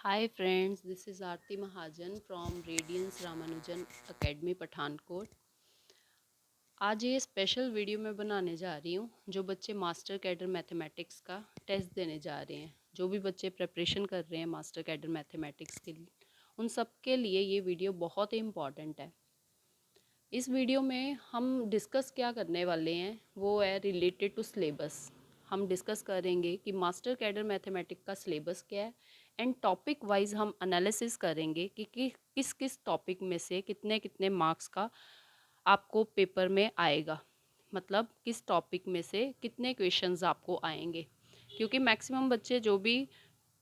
Hi friends, this is Aarti Mahajan from Radiance Ramanujan Academy Pathankot. आज ये special video मैं बनाने जा रही हूँ जो बच्चे मास्टर कैडर मैथमेटिक्स का टेस्ट देने जा रहे हैं। जो भी बच्चे प्रिपरेशन कर रहे हैं मास्टर कैडर मैथमेटिक्स के लिए, उन सब के लिए ये वीडियो बहुत ही इम्पॉर्टेंट है। इस वीडियो में हम डिस्कस क्या करने वाले हैं वो है रिलेटेड टू सिलेबस। हम डिस्कस करेंगे कि मास्टर कैडर मैथमेटिक्स का सिलेबस क्या है एंड टॉपिक वाइज हम एनालिसिस करेंगे कि किस किस टॉपिक में से कितने कितने मार्क्स का आपको पेपर में आएगा, मतलब किस टॉपिक में से कितने क्वेश्चंस आपको आएंगे। क्योंकि मैक्सिमम बच्चे जो भी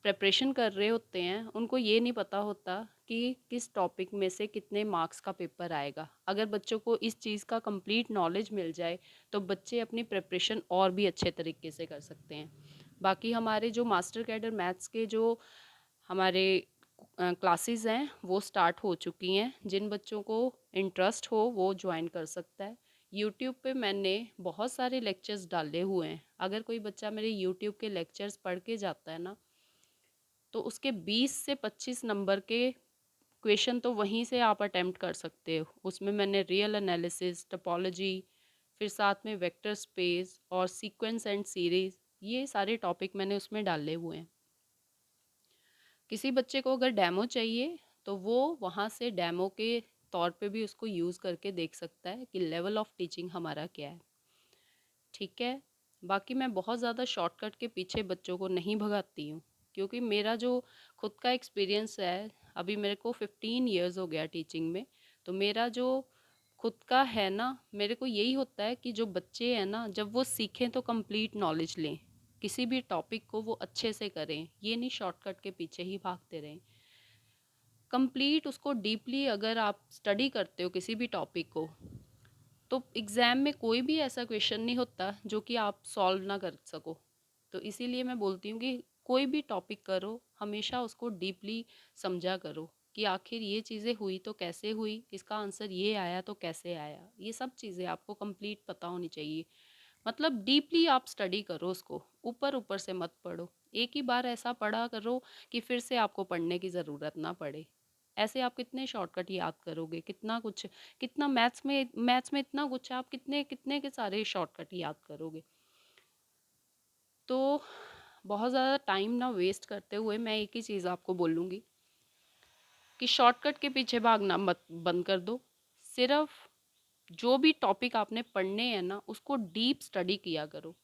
प्रिपरेशन कर रहे होते हैं उनको ये नहीं पता होता कि किस टॉपिक में से कितने मार्क्स का पेपर आएगा। अगर बच्चों को इस चीज़ का कंप्लीट नॉलेज मिल जाए तो बच्चे अपनी प्रिपरेशन और भी अच्छे तरीके से कर सकते हैं। बाकी हमारे जो मास्टर कैडर मैथ्स के जो हमारे क्लासेस हैं वो स्टार्ट हो चुकी हैं। जिन बच्चों को इंटरेस्ट हो वो ज्वाइन कर सकता है। यूट्यूब पे मैंने बहुत सारे लेक्चर्स डाले हुए हैं। अगर कोई बच्चा मेरे यूट्यूब के लेक्चर्स पढ़ के जाता है ना, तो उसके 20 से 25 नंबर के क्वेश्चन तो वहीं से आप अटेम्प्ट कर सकते हो। उसमें मैंने रियल एनालिसिस, टोपोलॉजी, फिर साथ में वेक्टर स्पेस और सीक्वेंस एंड सीरीज, ये सारे टॉपिक मैंने उसमें डाले हुए हैं। किसी बच्चे को अगर डेमो चाहिए तो वो वहाँ से डेमो के तौर पे भी उसको यूज़ करके देख सकता है कि लेवल ऑफ टीचिंग हमारा क्या है। ठीक है। बाकी मैं बहुत ज़्यादा शॉर्टकट के पीछे बच्चों को नहीं भगाती हूँ, क्योंकि मेरा जो खुद का एक्सपीरियंस है, अभी मेरे को 15 इयर्स हो गया टीचिंग में। तो मेरा जो खुद का है ना, मेरे को यही होता है कि जो बच्चे हैं ना, जब वो सीखें तो कंप्लीट नॉलेज लें, किसी भी टॉपिक को वो अच्छे से करें, ये नहीं शॉर्टकट के पीछे ही भागते रहें। कंप्लीट उसको डीपली अगर आप स्टडी करते हो किसी भी टॉपिक को, तो एग्ज़ाम में कोई भी ऐसा क्वेश्चन नहीं होता जो कि आप सॉल्व ना कर सको। तो इसीलिए मैं बोलती हूँ कि कोई भी टॉपिक करो, हमेशा उसको डीपली समझा करो कि आखिर ये चीज़ें हुई तो कैसे हुई, इसका आंसर ये आया तो कैसे आया। ये सब चीज़ें आपको कंप्लीट पता होनी चाहिए। मतलब डीपली आप स्टडी करो उसको, ऊपर ऊपर से मत पढ़ो। एक ही बार ऐसा पढ़ा करो कि फिर से आपको पढ़ने की ज़रूरत ना पड़े। ऐसे आप कितने शॉर्टकट याद करोगे, कितना कुछ, कितना मैथ्स में इतना कुछ है, आप कितने कितने के सारे शॉर्टकट याद करोगे। तो बहुत ज़्यादा टाइम ना वेस्ट करते हुए मैं एक ही चीज़ आपको बोलूँगी कि शॉर्टकट के पीछे भागना मत बंद कर दो। सिर्फ जो भी टॉपिक आपने पढ़ने हैं ना, उसको डीप स्टडी किया करो।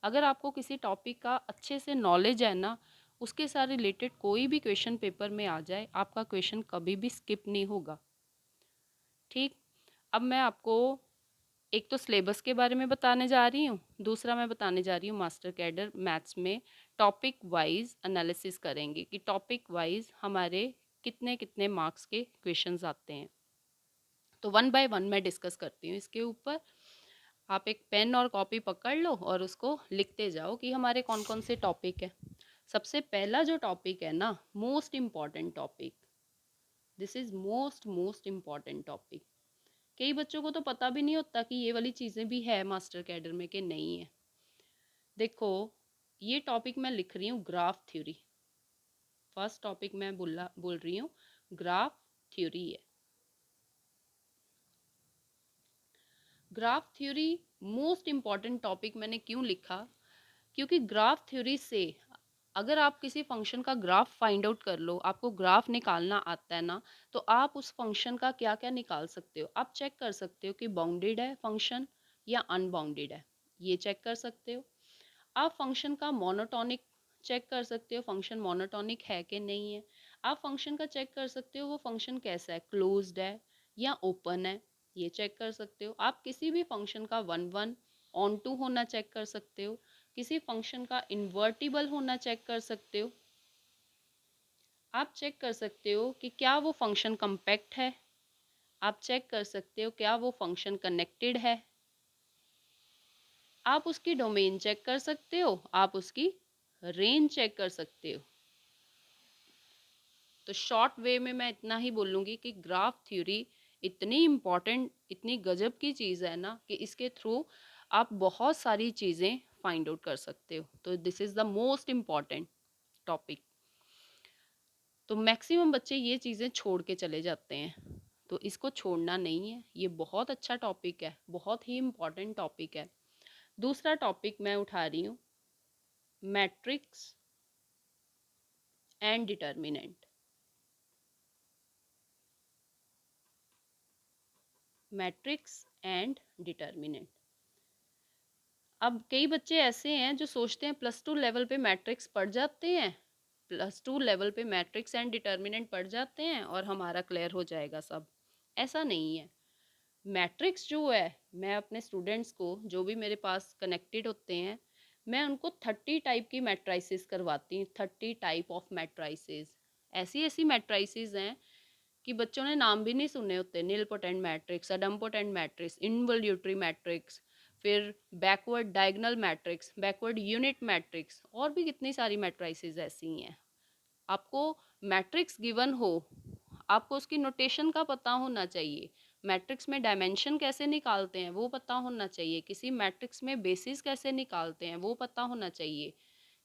अगर आपको किसी टॉपिक का अच्छे से नॉलेज है ना, उसके साथ रिलेटेड कोई भी क्वेश्चन पेपर में आ जाए, आपका क्वेश्चन कभी भी स्किप नहीं होगा। ठीक। अब मैं आपको एक तो सिलेबस के बारे में बताने जा रही हूँ, दूसरा मैं बताने जा रही हूँ मास्टर कैडर मैथ्स में टॉपिक वाइज एनालिसिस करेंगे कि टॉपिक वाइज हमारे कितने कितने मार्क्स के क्वेश्चंस आते हैं। तो वन बाय वन मैं डिस्कस करती हूँ इसके ऊपर। आप एक पेन और कॉपी पकड़ लो और उसको लिखते जाओ कि हमारे कौन कौन से टॉपिक है। सबसे पहला जो टॉपिक है ना, most important topic, this is most most important topic. कई बच्चों को तो पता भी नहीं होता कि ये वाली चीज़ें भी है मास्टर कैडर में कि नहीं है। देखो, ये टॉपिक मैं लिख रही हूँ ग्राफ थ्योरी। फर्स्ट टॉपिक मैं बोल रही हूँ ग्राफ थ्योरी है। Graph theory most important topic मैंने क्यों लिखा, क्योंकि ग्राफ थ्योरी से अगर आप किसी फंक्शन का ग्राफ फाइंड आउट कर लो, आपको ग्राफ निकालना आता है ना, तो आप उस फंक्शन का क्या क्या निकाल सकते हो। आप चेक कर सकते हो कि बाउंडेड है फंक्शन या अनबाउंडेड है, ये चेक कर सकते हो। आप फंक्शन का मोनोटॉनिक चेक कर सकते हो, फंक्शन मोनोटॉनिक है कि नहीं है। आप फंक्शन का चेक कर सकते हो वो फंक्शन कैसा है, क्लोज्ड है या ओपन है, ये चेक कर सकते हो। आप किसी भी फंक्शन का वन वन ऑन टू होना चेक कर सकते हो, किसी फंक्शन का इन्वर्टिबल होना चेक कर सकते हो। आप चेक कर सकते हो कि क्या वो फंक्शन कम्पैक्ट है। आप चेक कर सकते हो क्या वो फंक्शन कनेक्टेड है। आप उसकी डोमेन चेक कर सकते हो, आप उसकी रेंज चेक कर सकते हो। तो शॉर्ट वे में मैं इतना ही बोलूँगी कि ग्राफ थ्योरी इतनी इम्पॉर्टेंट, इतनी गजब की चीज़ है ना कि इसके थ्रू आप बहुत सारी चीज़ें फाइंड आउट कर सकते हो। तो this is the most important topic. तो मैक्सिमम बच्चे ये चीज़ें छोड़ के चले जाते हैं, तो इसको छोड़ना नहीं है। ये बहुत अच्छा टॉपिक है, बहुत ही इम्पॉर्टेंट टॉपिक है। दूसरा टॉपिक मैं उठा रही हूँ, matrix and determinant. Matrix and determinant. अब कई बच्चे ऐसे हैं जो सोचते हैं +2 लेवल पे मैट्रिक्स पढ़ जाते हैं, +2 लेवल पे मैट्रिक्स एंड डिटर्मिनेंट पढ़ जाते हैं और हमारा क्लियर हो जाएगा सब। ऐसा नहीं है। मैट्रिक्स जो है, मैं अपने स्टूडेंट्स को, जो भी मेरे पास कनेक्टेड होते हैं, मैं उनको 30 टाइप की मैट्राइसिस करवाती हूँ। 30 टाइप ऑफ मैट्राइसिस। ऐसी ऐसी मैट्राइसिस हैं कि बच्चों ने नाम भी नहीं सुने होते। Nilpotent matrix, अडम्पोटेंट matrix, involutory matrix, फिर backward diagonal matrix, backward unit matrix, और भी कितनी सारी मैट्राइसिस ऐसी हैं। आपको मैट्रिक्स गिवन हो, आपको उसकी नोटेशन का पता होना चाहिए। मैट्रिक्स में डायमेंशन कैसे निकालते हैं वो पता होना चाहिए। किसी मैट्रिक्स में बेसिस कैसे निकालते हैं वो पता होना चाहिए।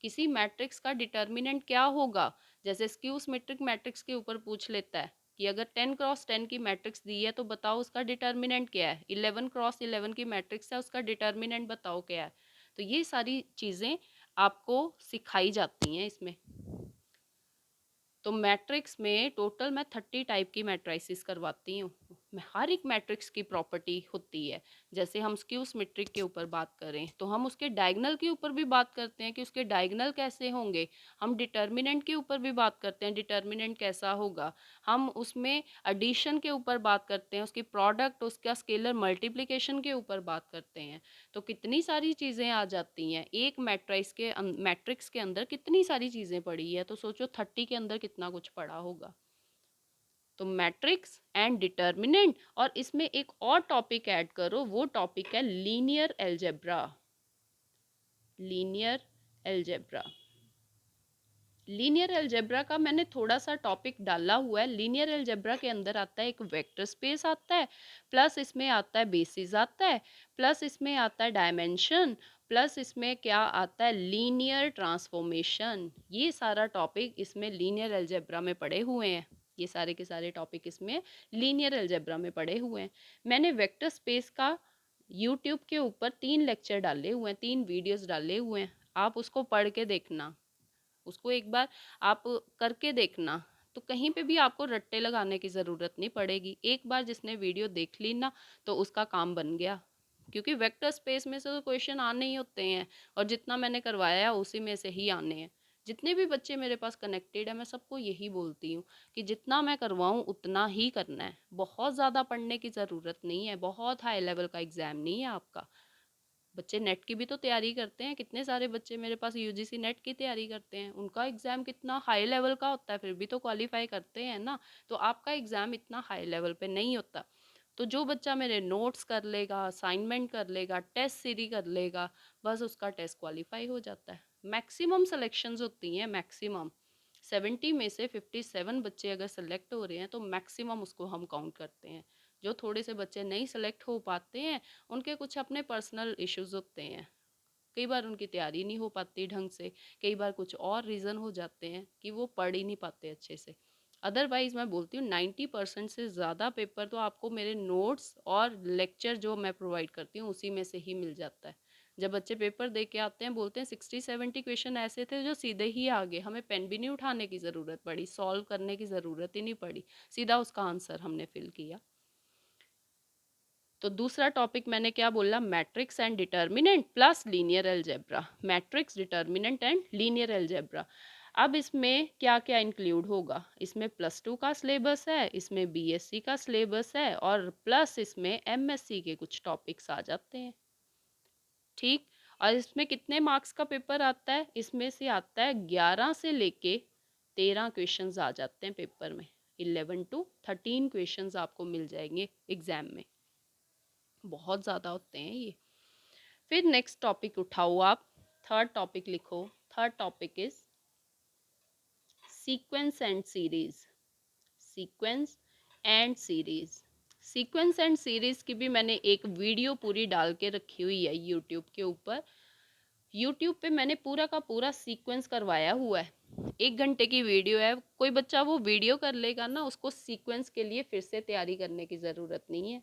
किसी मैट्रिक्स का डिटर्मिनेंट क्या होगा, जैसे स्क्यू सिमेट्रिक मैट्रिक्स के ऊपर पूछ लेता है कि अगर 10 क्रॉस 10 की मैट्रिक्स दी है तो बताओ उसका डिटर्मिनेंट क्या है। 11 क्रॉस 11 की मैट्रिक्स है, उसका डिटर्मिनेंट बताओ क्या है। तो ये सारी चीज़ें आपको सिखाई जाती हैं इसमें। तो मैट्रिक्स में टोटल मैं 30 टाइप की मैट्राइसिस करवाती हूँ। हर एक मैट्रिक्स की प्रॉपर्टी होती है। जैसे हम स्क्यू सिमेट्रिक के ऊपर बात करें तो हम उसके डायगोनल के ऊपर भी बात करते हैं कि उसके डायगोनल कैसे होंगे। हम डिटर्मिनेंट के ऊपर भी बात करते हैं, डिटर्मिनेंट कैसा होगा। हम उसमें एडिशन के ऊपर बात करते हैं, उसकी प्रोडक्ट, उसका स्केलर मल्टीप्लिकेशन के ऊपर बात करते हैं। तो कितनी सारी चीज़ें आ जाती हैं एक मैट्रिक्स के अंदर, कितनी सारी चीज़ें पड़ी है। तो सोचो 30 के अंदर कितना कुछ पड़ा होगा। तो मैट्रिक्स एंड डिटर्मिनेंट, और इसमें एक और टॉपिक ऐड करो, वो टॉपिक है linear algebra. Linear algebra. Linear algebra का मैंने थोड़ा सा टॉपिक डाला हुआ है। लीनियर अलजेब्रा के अंदर आता है एक वेक्टर स्पेस आता है, प्लस इसमें आता है बेसिस आता है, प्लस इसमें आता है डायमेंशन, प्लस इसमें क्या आता है, लीनियर ट्रांसफॉर्मेशन। ये सारा टॉपिक इसमें लीनियर अलजेब्रा में पड़े हुए हैं। ये सारे के सारे टॉपिक इसमें लीनियर अलजेब्रा में पड़े हुए हैं। मैंने वेक्टर स्पेस का यूट्यूब के ऊपर 3 लेक्चर डाले हुए हैं, 3 वीडियोस डाले हुए हैं। आप उसको पढ़ के देखना, उसको एक बार आप करके देखना। तो कहीं पे भी आपको रट्टे लगाने की ज़रूरत नहीं पड़ेगी। एक बार जिसने वीडियो देख ली ना, तो उसका काम बन गया। क्योंकि वेक्टर स्पेस में से तो क्वेश्चन आने ही होते हैं, और जितना मैंने करवाया है उसी में से ही आने हैं। जितने भी बच्चे मेरे पास कनेक्टेड है, मैं सबको यही बोलती हूँ कि जितना मैं करवाऊँ उतना ही करना है। बहुत ज़्यादा पढ़ने की ज़रूरत नहीं है, बहुत हाई लेवल का एग्ज़ाम नहीं है आपका। बच्चे नेट की भी तो तैयारी करते हैं। कितने सारे बच्चे मेरे पास यूजीसी नेट की तैयारी करते हैं, उनका एग्ज़ाम कितना हाई लेवल का होता है, फिर भी तो क्वालिफाई करते हैं ना। तो आपका एग्ज़ाम इतना हाई लेवल पे नहीं होता। तो जो बच्चा मेरे नोट्स कर लेगा, असाइनमेंट कर लेगा, टेस्ट सीरी कर लेगा, बस उसका टेस्ट क्वालिफाई हो जाता है। मैक्सिमम सिलेक्शंस होती हैं, मैक्सिमम 70 में से 57 बच्चे अगर सेलेक्ट हो रहे हैं तो मैक्सिमम उसको हम काउंट करते हैं। जो थोड़े से बच्चे नहीं सेलेक्ट हो पाते हैं, उनके कुछ अपने पर्सनल इश्यूज होते हैं। कई बार उनकी तैयारी नहीं हो पाती ढंग से, कई बार कुछ और रीज़न हो जाते हैं कि वो पढ़ ही नहीं पाते अच्छे से। अदरवाइज़ मैं बोलती हूँ 90% से ज़्यादा पेपर तो आपको मेरे नोट्स और लेक्चर जो मैं प्रोवाइड करती हूँ उसी में से ही मिल जाता है। जब बच्चे पेपर दे के आते हैं, बोलते हैं 60-70 क्वेश्चन ऐसे थे जो सीधे ही आ गए, हमें पेन भी नहीं उठाने की ज़रूरत पड़ी, सॉल्व करने की ज़रूरत ही नहीं पड़ी, सीधा उसका आंसर हमने फिल किया। तो दूसरा टॉपिक मैंने क्या बोला, matrix and determinant plus linear algebra. Matrix, determinant and linear algebra. अब इसमें क्या क्या इंक्लूड होगा, इसमें +2 का सिलेबस है, इसमें बीएससी का सिलेबस है, और प्लस इसमें एमएससी के कुछ टॉपिक्स आ जाते हैं। ठीक। और इसमें कितने मार्क्स का पेपर आता है, इसमें से आता है 11 से लेके 13 क्वेश्चंस आ जाते हैं पेपर में। 11 to 13 क्वेश्चंस आपको मिल जाएंगे एग्जाम में। बहुत ज़्यादा होते हैं ये। फिर नेक्स्ट टॉपिक उठाओ आप, थर्ड टॉपिक लिखो। Third topic is sequence and series. Sequence and series. Sequence and series की भी मैंने एक वीडियो पूरी डाल के रखी हुई है यूट्यूब के ऊपर। यूट्यूब पे मैंने पूरा का पूरा सीक्वेंस करवाया हुआ है। 1 घंटे की वीडियो है, कोई बच्चा वो वीडियो कर लेगा ना, उसको सीक्वेंस के लिए फिर से तैयारी करने की ज़रूरत नहीं है।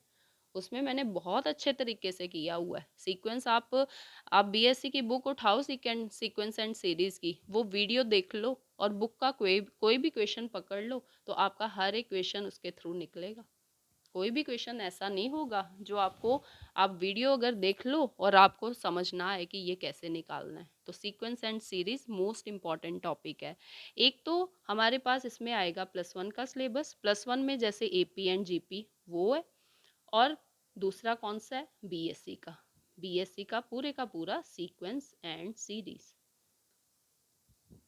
उसमें मैंने बहुत अच्छे तरीके से किया हुआ है सीक्वेंस। आप बीएससी की बुक उठाओ, सीक्वेंस एंड सीरीज़ की, वो वीडियो देख लो और बुक का कोई कोई भी क्वेश्चन पकड़ लो, तो आपका हर एक क्वेश्चन उसके थ्रू निकलेगा। कोई भी क्वेश्चन ऐसा नहीं होगा जो आप वीडियो अगर देख लो और आपको समझ ना आए कि ये कैसे निकालना है। तो sequence and series most important topic है। एक तो हमारे पास इसमें आएगा +1 का सिलेबस, +1 में जैसे एपी एंड जीपी वो है, और दूसरा कौन सा है, बीएससी का। बीएससी का पूरा सीक्वेंस एंड सीरीज।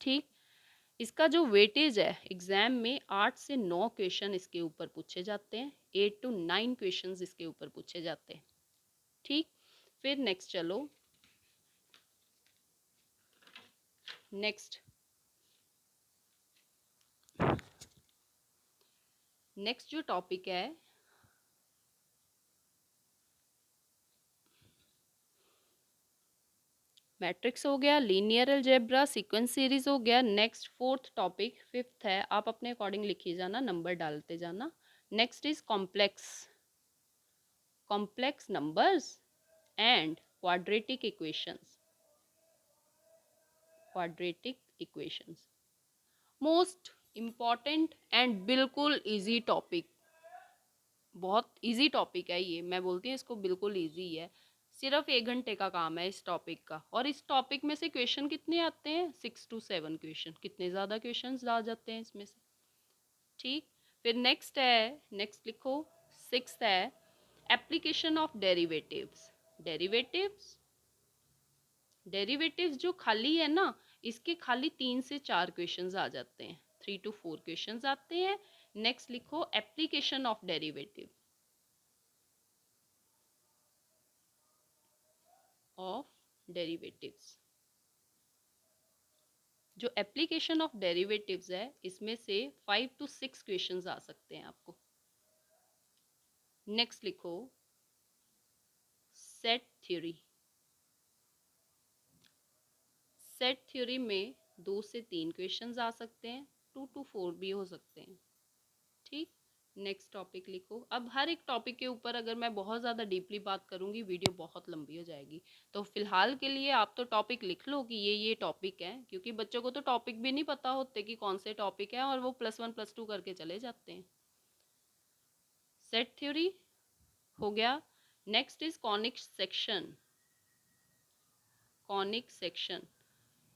ठीक। इसका जो वेटेज है एग्जाम में 8 से 9 क्वेश्चन इसके ऊपर पूछे जाते हैं, 8 to 9 क्वेश्चन इसके ऊपर पूछे जाते हैं। ठीक। फिर नेक्स्ट चलो, नेक्स्ट नेक्स्ट जो टॉपिक है, मैट्रिक्स हो गया, लीनियर अलजेब्रा, सीक्वेंस सीरीज हो गया। नेक्स्ट फोर्थ टॉपिक, फिफ्थ है, आप अपने अकॉर्डिंग लिखी जाना, नंबर डालते जाना। Next is complex numbers and quadratic equations. Most important and बिल्कुल इजी टॉपिक, बहुत इजी टॉपिक है ये, मैं बोलती हूँ इसको बिल्कुल इजी है। सिर्फ 1 घंटे का काम है इस टॉपिक का, और इस टॉपिक में से क्वेश्चन कितने आते हैं, 6 to 7 क्वेश्चन। कितने ज़्यादा क्वेश्चन आ जाते हैं इसमें से। ठीक। फिर नेक्स्ट है, नेक्स्ट लिखो, सिक्स्थ है application of derivatives. Derivatives derivatives जो खाली है ना, इसके खाली 3 से 4 क्वेश्चंस आ जाते हैं, 3 to 4 क्वेश्चंस आते हैं। नेक्स्ट लिखो application of derivative of derivatives. जो एप्लीकेशन ऑफ डेरिवेटिव्स है, इसमें से 5 to 6 क्वेश्चंस आ सकते हैं आपको। नेक्स्ट लिखो सेट थ्योरी। सेट थ्योरी में 2 से 3 क्वेश्चंस आ सकते हैं, 2 to 4 भी हो सकते हैं। ठीक। नेक्स्ट टॉपिक लिखो। अब हर एक टॉपिक के ऊपर अगर मैं बहुत ज़्यादा डीपली बात करूँगी, वीडियो बहुत लंबी हो जाएगी। तो फिलहाल के लिए आप तो टॉपिक लिख लो कि ये टॉपिक है, क्योंकि बच्चों को तो टॉपिक भी नहीं पता होते कि कौन से टॉपिक है, और वो +1 +2 करके चले जाते हैं। सेट थ्योरी हो गया। Next is conic section. Conic section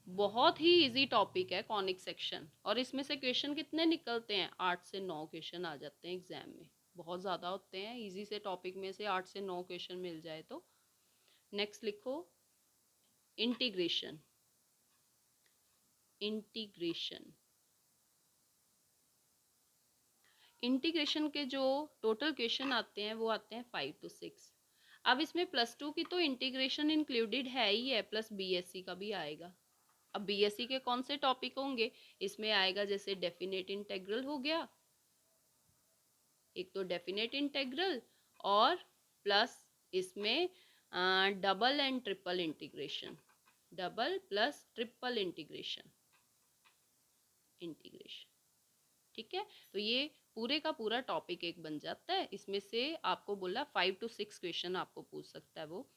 बहुत ही इजी टॉपिक है कॉनिक सेक्शन, और इसमें से क्वेश्चन कितने निकलते हैं, 8 से 9 क्वेश्चन आ जाते हैं एग्जाम में। बहुत ज़्यादा होते हैं, इजी से टॉपिक में से 8 से 9 क्वेश्चन मिल जाए तो। नेक्स्ट लिखो इंटीग्रेशन। इंटीग्रेशन इंटीग्रेशन के जो टोटल क्वेश्चन आते हैं वो आते हैं 5 to 6। अब इसमें +2 की तो इंटीग्रेशन इंक्लूडेड है ही है, प्लस बीएससी का भी आएगा। अब बीएससी के कौन से टॉपिक होंगे, इसमें आएगा जैसे डेफिनेट इंटेग्रल हो गया, एक तो डेफिनेट इंटेग्रल, और प्लस इसमें double and triple integration, double plus triple integration. ठीक है। तो ये पूरे का पूरा टॉपिक एक बन जाता है। इसमें से आपको बोला 5 to 6 क्वेश्चन आपको पूछ सकता है वो।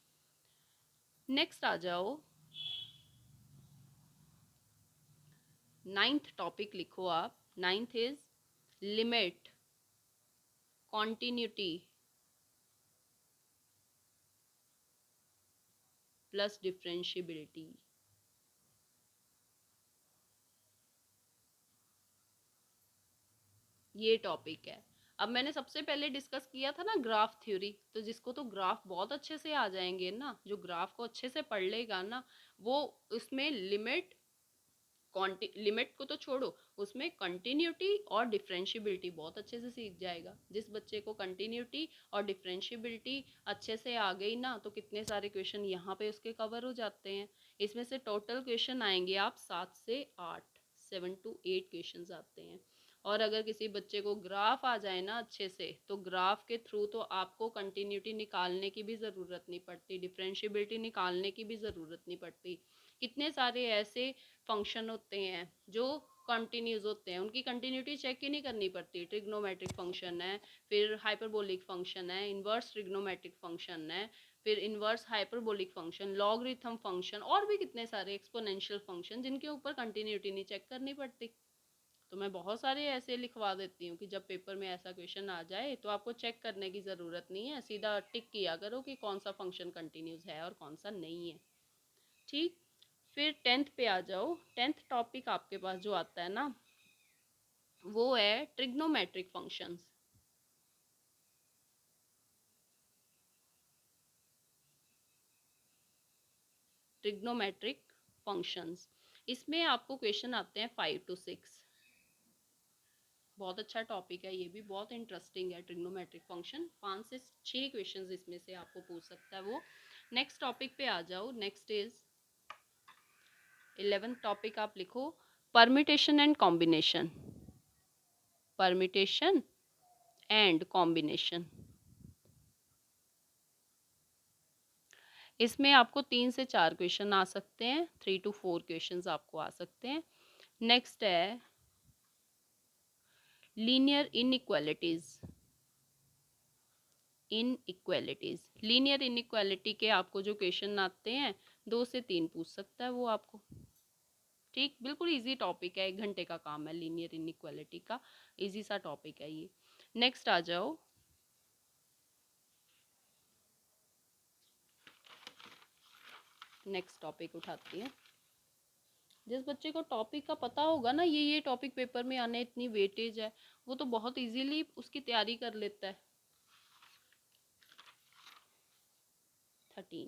नेक्स्ट आ जाओ, 9th टॉपिक लिखो आप। 9th is limit, continuity plus differentiability. ये टॉपिक है। अब मैंने सबसे पहले डिस्कस किया था ना ग्राफ थ्योरी, तो जिसको तो ग्राफ बहुत अच्छे से आ जाएंगे ना, जो ग्राफ को अच्छे से पढ़ लेगा ना, वो उसमें लिमिट को तो छोड़ो, उसमें कंटिन्यूटी और डिफरेंशियबिलिटी बहुत अच्छे से सीख जाएगा। जिस बच्चे को कंटिन्यूटी और डिफरेंशियबिलिटी अच्छे से आ गई ना, तो कितने सारे क्वेश्चन यहाँ पे उसके कवर हो जाते हैं। इसमें से टोटल क्वेश्चन आएंगे आप 7 से 8, 7 to 8 क्वेश्चन आते हैं। और अगर किसी बच्चे को ग्राफ आ जाए ना अच्छे से, तो ग्राफ के थ्रू तो आपको कंटिन्यूटी निकालने की भी ज़रूरत नहीं पड़ती, डिफरेंशियबिलिटी निकालने की भी ज़रूरत नहीं पड़ती। कितने सारे ऐसे फंक्शन होते हैं जो कंटिन्यूज होते हैं, उनकी कंटिन्यूटी चेक ही नहीं करनी पड़ती। ट्रिग्नोमेट्रिक फंक्शन है, फिर हाइपरबोलिक फंक्शन है, इन्वर्स ट्रिग्नोमेट्रिक फंक्शन है, फिर inverse hyperbolic function, logarithm function, और भी कितने सारे एक्सपोनेंशियल फंक्शन जिनके ऊपर कंटिन्यूटी नहीं चेक करनी पड़ती। तो मैं बहुत सारे ऐसे लिखवा देती हूँ कि जब पेपर में ऐसा क्वेश्चन आ जाए तो आपको चेक करने की ज़रूरत नहीं है, सीधा टिक किया करो कि कौन सा फंक्शन कंटिन्यूस है और कौन सा नहीं है। ठीक, फिर 10th पे आ जाओ। 10th टॉपिक आपके पास जो आता है ना, वो है ट्रिग्नोमेट्रिक फंक्शंस। ट्रिग्नोमेट्रिक फंक्शंस, इसमें आपको क्वेश्चन आते हैं 5 to 6। बहुत अच्छा टॉपिक है, ये भी बहुत इंटरेस्टिंग है। ट्रिग्नोमेट्रिक फंक्शन 5 से 6 क्वेश्चंस इसमें से आपको पूछ सकता है वो। नेक्स्ट टॉपिक पे आ जाओ। नेक्स्ट इज 11th टॉपिक आप लिखो, permutation and combination. Permutation and combination, इसमें आपको 3 से 4 क्वेश्चन आ सकते हैं, 3 to 4 क्वेश्चंस आपको आ सकते हैं। नेक्स्ट है linear inequalities. Inequalities, linear inequality के आपको जो क्वेश्चन आते हैं 2 से 3 पूछ सकता है वो आपको। ठीक, बिल्कुल इजी टॉपिक है, 1 घंटे का काम है लीनियर इनइक्वालिटी का, इजी सा टॉपिक है ये। नेक्स्ट आ जाओ, नेक्स्ट टॉपिक उठाती है। जिस बच्चे को टॉपिक का पता होगा ना, ये टॉपिक पेपर में आने इतनी वेटेज है, वो तो बहुत इजीली उसकी तैयारी कर लेता है। 13,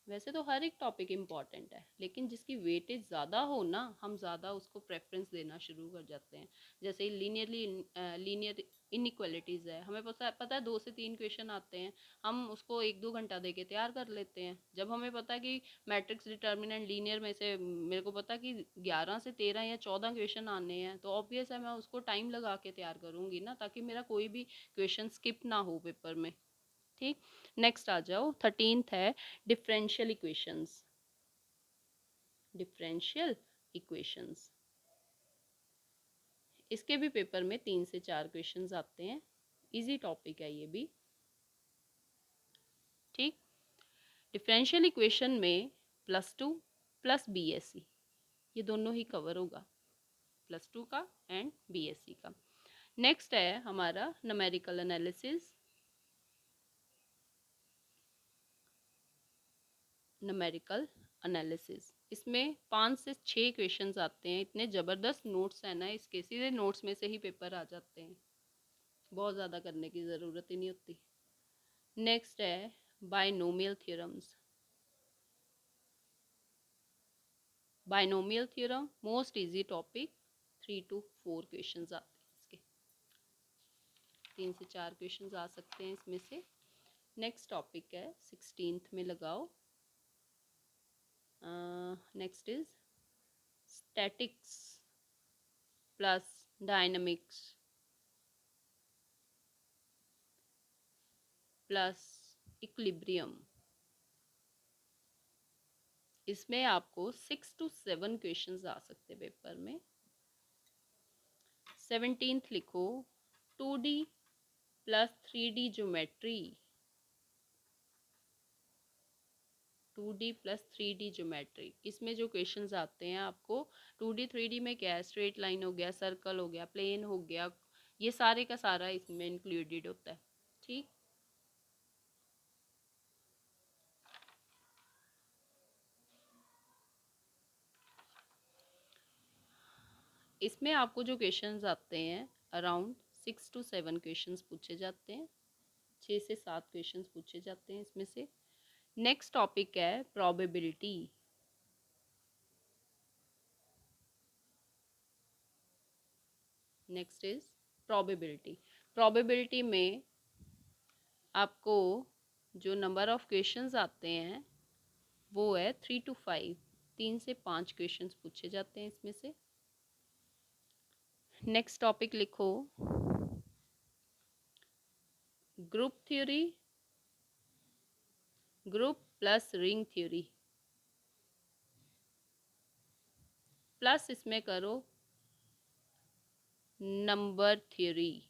वैसे तो हर एक टॉपिक इम्पॉर्टेंट है, लेकिन जिसकी वेटेज ज़्यादा हो ना, हम ज़्यादा उसको प्रेफरेंस देना शुरू कर जाते हैं। जैसे लीनियर इनइक्वालिटीज़ है, हमें पता है 2 से 3 क्वेश्चन आते हैं, हम उसको 1-2 घंटा दे के तैयार कर लेते हैं। जब हमें पता है कि मैट्रिक्स डिटर्मिनेंट लीनियर में से मेरे को पता है कि 11 से 13 या 14 क्वेश्चन आने हैं, तो ऑब्वियस है मैं उसको टाइम लगा के तैयार करूँगी ना, ताकि मेरा कोई भी क्वेश्चन स्किप ना हो पेपर में। ठीक, नेक्स्ट आ जाओ। 13th है डिफरेंशियल इक्वेशंस। डिफरेंशियल इक्वेशंस, इसके भी पेपर में 3 से 4 क्वेश्चंस आते हैं, इजी टॉपिक है ये भी। ठीक, डिफरेंशियल इक्वेशन में +2 प्लस बीएससी, ये दोनों ही कवर होगा, +2 का एंड बीएससी का। नेक्स्ट है हमारा न्यूमेरिकल एनालिसिस। न्यूमेरिकल एनालिसिस, इसमें 5 से 6 क्वेश्चंस आते हैं, इतने ज़बरदस्त नोट्स हैं ना इसके, सीधे नोट्स में से ही पेपर आ जाते हैं, बहुत ज़्यादा करने की ज़रूरत ही नहीं होती। नेक्स्ट है binomial theorems. Binomial theorem most easy topic, 3 to 4 questions आते हैं इसके, 3 से 4 क्वेश्चंस आ सकते हैं इसमें से। नेक्स्ट टॉपिक है 16th में लगाओ। Next is statics plus dynamics plus equilibrium, इसमें आपको 6 to 7 क्वेश्चंस आ सकते हैं पेपर में। 17th लिखो 2D plus 3D geometry. 2D plus 3D geometry, इसमें जो क्वेश्चंस आते हैं आपको 2D 3D में क्या है, स्ट्रेट लाइन हो गया, सर्कल हो गया, प्लेन हो गया, ये सारे का सारा इसमें इंक्लूडेड होता है। ठीक, इसमें आपको जो क्वेश्चंस आते हैं अराउंड 6 to 7 क्वेश्चंस पूछे जाते हैं, 6 से 7 क्वेश्चंस पूछे जाते हैं इसमें से। नेक्स्ट टॉपिक है probability. Next is probability. Probability में आपको जो नंबर ऑफ क्वेश्चंस आते हैं वो है 3 to 5, 3 से 5 क्वेश्चंस पूछे जाते हैं इसमें से। नेक्स्ट टॉपिक लिखो group theory, group plus ring theory. Plus इसमें करो number theory,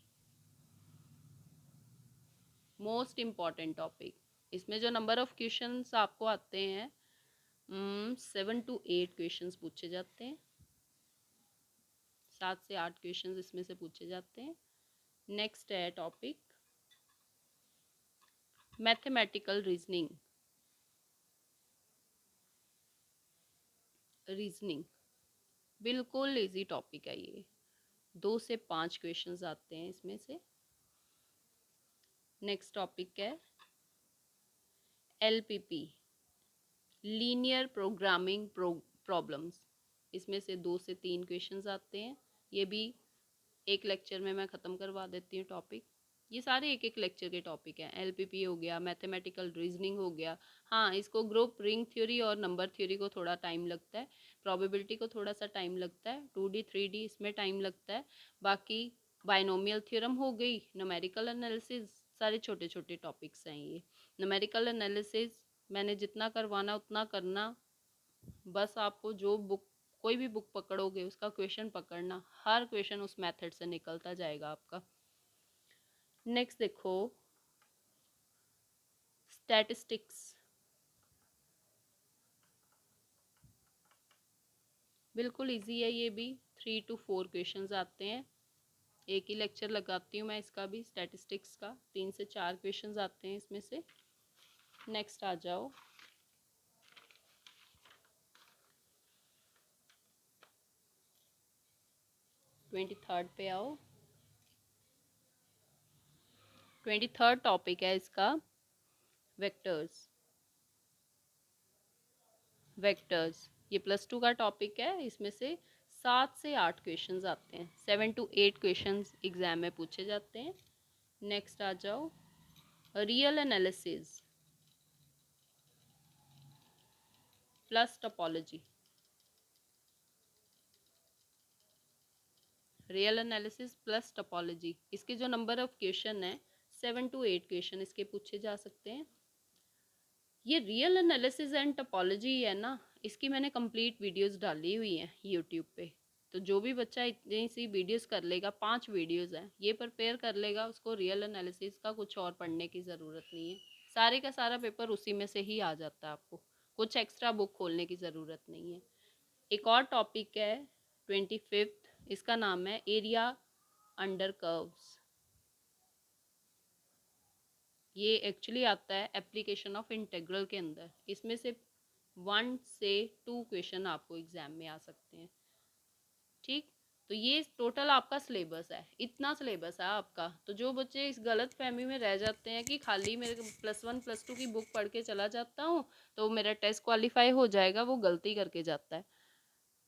most important topic. इसमें जो नंबर ऑफ क्वेश्चंस आपको आते हैं 7 to 8 क्वेश्चंस पूछे जाते हैं, 7 से 8 क्वेश्चंस इसमें से पूछे जाते हैं। नेक्स्ट है टॉपिक मैथमेटिकल रीजनिंग। रीजनिंग बिल्कुल इजी टॉपिक है ये, 2 से 5 क्वेश्चंस आते हैं इसमें से। नेक्स्ट टॉपिक है LPP, लीनियर प्रोग्रामिंग प्रॉब्लम्स। इसमें से 2 से 3 क्वेश्चंस आते हैं। ये भी एक लेक्चर में मैं ख़त्म करवा देती हूँ टॉपिक। ये सारे एक एक लेक्चर के टॉपिक हैं। LPP हो गया, मैथमेटिकल रीजनिंग हो गया। हाँ, इसको ग्रुप रिंग थ्योरी और नंबर थ्योरी को थोड़ा टाइम लगता है, प्रोबेबिलिटी को थोड़ा सा टाइम लगता है, 2D 3D इसमें टाइम लगता है। बाकी बाइनोमियल थ्योरम हो गई, न्यूमेरिकल एनालिसिस, सारे छोटे छोटे टॉपिक्स हैं ये। न्यूमेरिकल एनालिसिस मैंने जितना करवाना उतना करना, बस आपको जो बुक, कोई भी बुक पकड़ोगे उसका क्वेश्चन पकड़ना, हर क्वेश्चन उस मेथड से निकलता जाएगा आपका। नेक्स्ट देखो स्टैटिस्टिक्स, बिल्कुल इजी है ये भी, 3 to 4 क्वेश्चंस आते हैं। एक ही लेक्चर लगाती हूँ मैं इसका भी, स्टैटिस्टिक्स का 3 से 4 क्वेश्चंस आते हैं इसमें से। नेक्स्ट आ जाओ 23rd पे आओ। 23rd टॉपिक है इसका वेक्टर्स। वेक्टर्स ये +2 का टॉपिक है। इसमें से 7 से 8 क्वेश्चंस आते हैं, 7 to 8 क्वेश्चंस एग्जाम में पूछे जाते हैं। नेक्स्ट आ जाओ real analysis plus topology. Real analysis plus topology, इसके जो नंबर ऑफ क्वेश्चन है 7 to 8 क्वेश्चन इसके पूछे जा सकते हैं। ये रियल एनालिसिस एंड टोपोलॉजी है ना, इसकी मैंने कंप्लीट वीडियोस डाली हुई हैं यूट्यूब पे। तो जो भी बच्चा इतनी सी वीडियोस कर लेगा, 5 वीडियोस हैं, ये प्रिपेयर कर लेगा, उसको रियल एनालिसिस का कुछ और पढ़ने की ज़रूरत नहीं है। सारे का सारा पेपर उसी में से ही आ जाता है आपको, कुछ एक्स्ट्रा बुक खोलने की ज़रूरत नहीं है। एक और टॉपिक है 25th, इसका नाम है एरिया अंडर कर्व्स। ये एक्चुअली आता है एप्लीकेशन ऑफ इंटीग्रल के अंदर। इसमें से 1 से 2 क्वेश्चन आपको एग्जाम में आ सकते हैं। ठीक, तो ये टोटल आपका सिलेबस है, इतना सिलेबस है आपका। तो जो बच्चे इस गलत फहमी में रह जाते हैं कि खाली मेरे +1 +2 की बुक पढ़ के चला जाता हूँ तो मेरा टेस्ट क्वालिफाई हो जाएगा, वो गलती करके जाता है।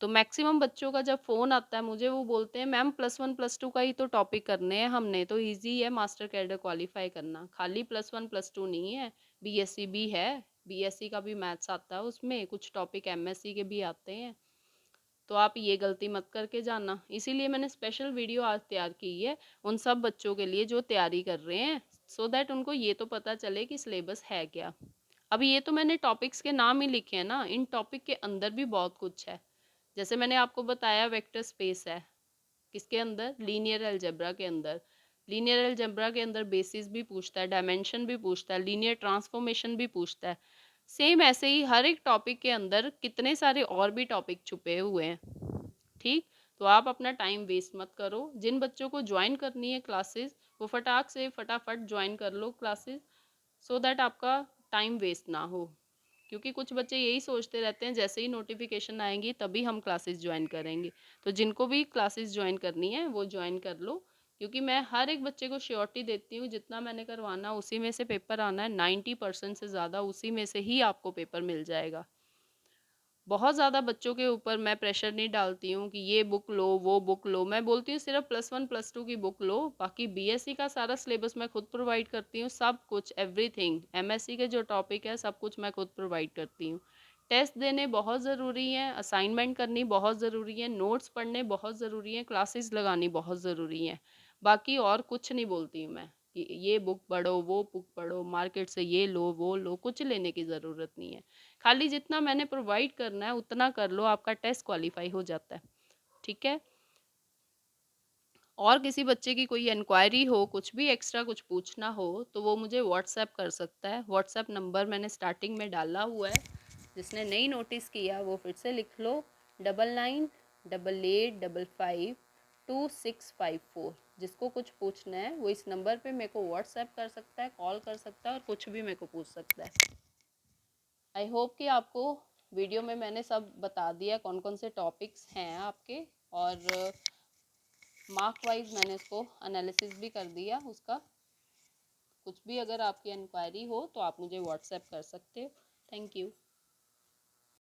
तो मैक्सिमम बच्चों का जब फ़ोन आता है मुझे, वो बोलते हैं मैम +1 +2 का ही तो टॉपिक करने हैं हमने, तो इजी है मास्टर कैडर क्वालिफाई करना, खाली +1 +2 नहीं है, BSc भी है, BSc का भी मैथ्स आता है, उसमें कुछ टॉपिक MSc के भी आते हैं। तो आप ये गलती मत करके जाना, इसीलिए मैंने स्पेशल वीडियो आज तैयार की है उन सब बच्चों के लिए जो तैयारी कर रहे हैं, सो दैट उनको ये तो पता चले कि सिलेबस है क्या। अभी ये तो मैंने टॉपिक्स के नाम ही लिखे हैं ना, इन टॉपिक के अंदर भी बहुत कुछ है। जैसे मैंने आपको बताया वेक्टर स्पेस है, किसके अंदर, लीनियर अलजेब्रा के अंदर। लीनियर अलजेब्रा के अंदर बेसिस भी पूछता है, डायमेंशन भी पूछता है, लीनियर ट्रांसफॉर्मेशन भी पूछता है। सेम ऐसे ही हर एक टॉपिक के अंदर कितने सारे और भी टॉपिक छुपे हुए हैं। ठीक, तो आप अपना टाइम वेस्ट मत करो। जिन बच्चों को ज्वाइन करनी है क्लासेस, वो फटाक से फटाफट ज्वाइन कर लो क्लासेस, सो दैट आपका टाइम वेस्ट ना हो। क्योंकि कुछ बच्चे यही सोचते रहते हैं जैसे ही नोटिफिकेशन आएंगी तभी हम क्लासेस ज्वाइन करेंगे। तो जिनको भी क्लासेस ज्वाइन करनी है वो ज्वाइन कर लो, क्योंकि मैं हर एक बच्चे को श्योरिटी देती हूँ जितना मैंने करवाना उसी में से पेपर आना है, 90% से ज़्यादा उसी में से ही आपको पेपर मिल जाएगा। बहुत ज़्यादा बच्चों के ऊपर मैं प्रेशर नहीं डालती हूँ कि ये बुक लो वो बुक लो, मैं बोलती हूँ सिर्फ +1 +2 की बुक लो, बाकी BSc का सारा सिलेबस मैं खुद प्रोवाइड करती हूँ, सब कुछ एवरीथिंग। MSc के जो टॉपिक है सब कुछ मैं खुद प्रोवाइड करती हूँ। टेस्ट देने बहुत ज़रूरी हैं, असाइनमेंट करनी बहुत ज़रूरी है, नोट्स पढ़ने बहुत ज़रूरी हैं, क्लासेस लगानी बहुत ज़रूरी हैं। बाकी और कुछ नहीं बोलती हूँ मैं ये बुक पढ़ो, वो बुक पढ़ो, मार्केट से ये लो, वो लो, कुछ लेने की ज़रूरत नहीं है। खाली जितना मैंने प्रोवाइड करना है उतना कर लो, आपका टेस्ट क्वालीफाई हो जाता है। ठीक है? और किसी बच्चे की कोई इंक्वायरी हो, कुछ भी एक्स्ट्रा कुछ पूछना हो, तो वो मुझे व्हाट्सएप कर सकता है। व्हाट्सएप नंबर मैंने स्टार्टिंग में डाला हुआ है, जिसने नहीं नोटिस किया वो फिर से लिख लो, 9988552654। जिसको कुछ पूछना है वो इस नंबर पे मेरे को व्हाट्सएप कर सकता है, कॉल कर सकता है और कुछ भी मेरे को पूछ सकता है। आई होप कि आपको वीडियो में मैंने सब बता दिया कौन कौन से टॉपिक्स हैं आपके, और मार्क वाइज मैंने इसको एनालिसिस भी कर दिया उसका। कुछ भी अगर आपकी इंक्वायरी हो तो आप मुझे व्हाट्सएप कर सकते हो। Thank you.